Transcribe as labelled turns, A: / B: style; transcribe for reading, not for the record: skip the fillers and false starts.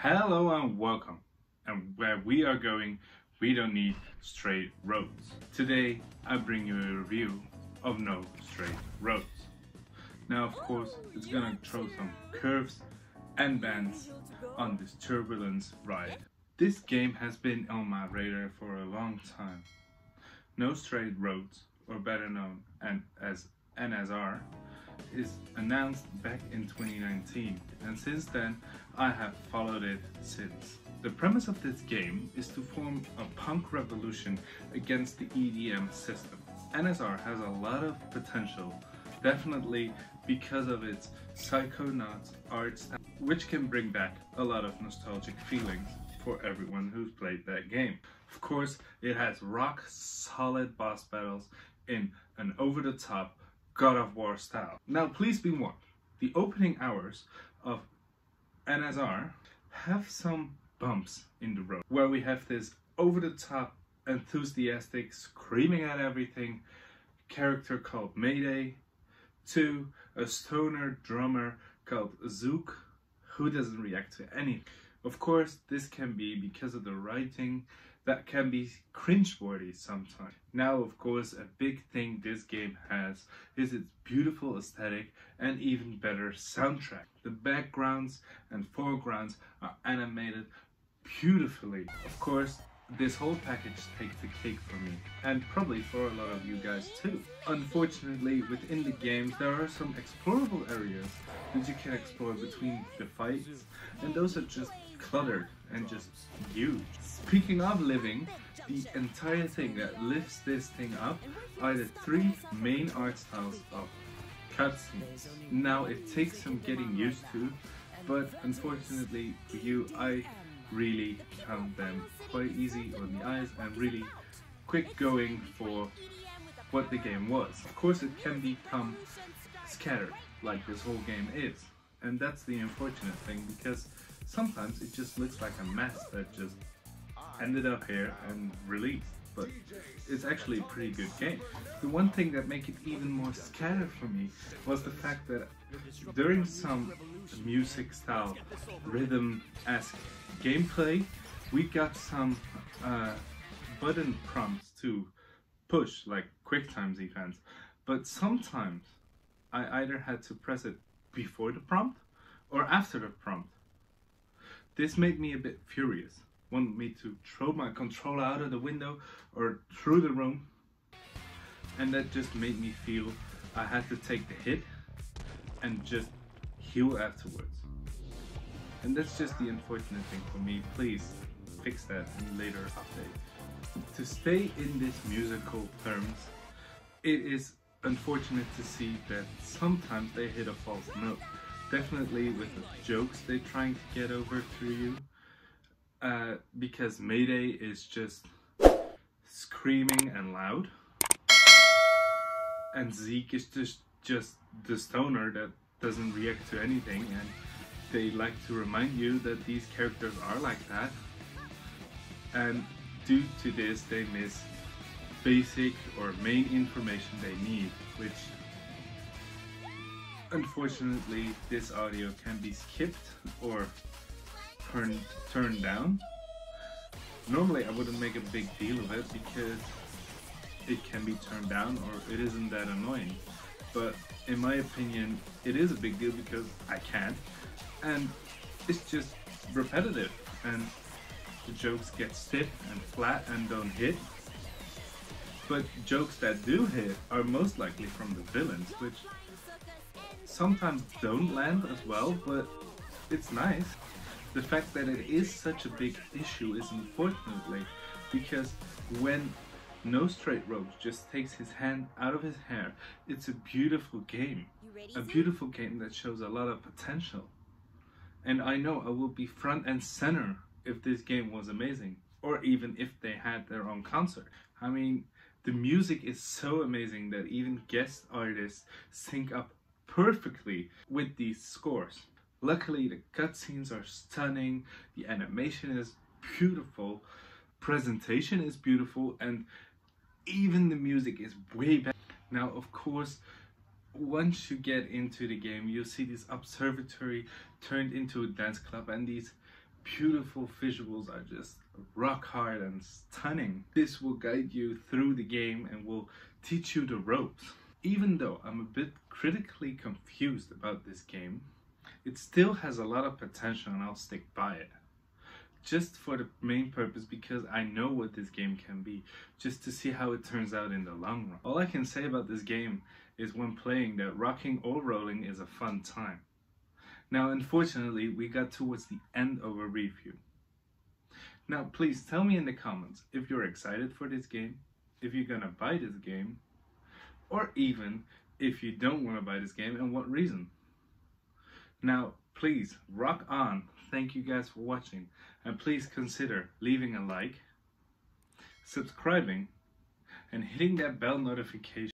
A: Hello and welcome. And where we are going, we don't need straight roads. Today, I bring you a review of No Straight Roads. Now, of course, it's gonna throw some curves and bends on this turbulence ride. This game has been on my radar for a long time. No Straight Roads, or better known as NSR, is announced back in 2019, and since then I have followed it since. The premise of this game is to form a punk revolution against the EDM system. NSR has a lot of potential, definitely because of its psychonauts art style, which can bring back a lot of nostalgic feelings for everyone who's played that game. Of course, it has rock solid boss battles in an over-the-top God of War style. Now please be warned, the opening hours of NSR have some bumps in the road, where we have this over-the-top enthusiastic screaming at everything character called Mayday to a stoner drummer called Zuke who doesn't react to anything. Of course, this can be because of the writing that can be cringeworthy sometimes. Now, of course, a big thing this game has is its beautiful aesthetic and even better soundtrack. The backgrounds and foregrounds are animated beautifully. Of course, this whole package takes the cake for me, and probably for a lot of you guys too. Unfortunately, within the games there are some explorable areas that you can explore between the fights, and those are just cluttered and just huge. Speaking of living, the entire thing that lifts this thing up are the three main art styles of cutscenes. Now it takes some getting used to, but unfortunately for you, I really found them quite easy on the eyes and really quick going for what the game was. Of course, it can become scattered like this whole game is, and that's the unfortunate thing, because sometimes it just looks like a mess that just ended up here and released, but it's actually a pretty good game. The one thing that made it even more scattered for me was the fact that during some music style rhythm-esque gameplay, we got some button prompts to push, like quick times events, but sometimes I either had to press it before the prompt or after the prompt. This made me a bit furious, wanted me to throw my controller out of the window or through the room, and that just made me feel I had to take the hit and just heal afterwards. And that's just the unfortunate thing for me. Please fix that in later updates. To stay in this musical terms, it is unfortunate to see that sometimes they hit a false note. Definitely with the jokes they're trying to get over to you, because Mayday is just screaming and loud, and Zeke is just the stoner that doesn't react to anything, and they like to remind you that these characters are like that, and due to this they miss basic or main information they need, which unfortunately this audio can be skipped or turned down. Normally I wouldn't make a big deal of it because it can be turned down or it isn't that annoying, but in my opinion it is a big deal because I can't, and it's just repetitive and the jokes get stiff and flat and don't hit. But jokes that do hit are most likely from the villains, which sometimes don't land as well, but it's nice. The fact that it is such a big issue is unfortunately because when No Straight Roads just takes his hand out of his hair, it's a beautiful game. A beautiful game that shows a lot of potential. And I know I will be front and center if this game was amazing, or even if they had their own concert. I mean, the music is so amazing that even guest artists sync up perfectly with these scores. Luckily, the cutscenes are stunning, the animation is beautiful, presentation is beautiful, and even the music is way better. Now, of course, once you get into the game, you'll see this observatory turned into a dance club, and these beautiful visuals are just rock hard and stunning. This will guide you through the game and will teach you the ropes. Even though I'm a bit critically confused about this game, it still has a lot of potential and I'll stick by it. Just for the main purpose because I know what this game can be, just to see how it turns out in the long run. All I can say about this game is when playing that rocking or rolling is a fun time. Now unfortunately we got towards the end of a review. Now please tell me in the comments if you're excited for this game, if you're gonna buy this game, or even if you don't want to buy this game and what reason. Now please rock on. Thank you guys for watching, and please consider leaving a like, subscribing, and hitting that bell notification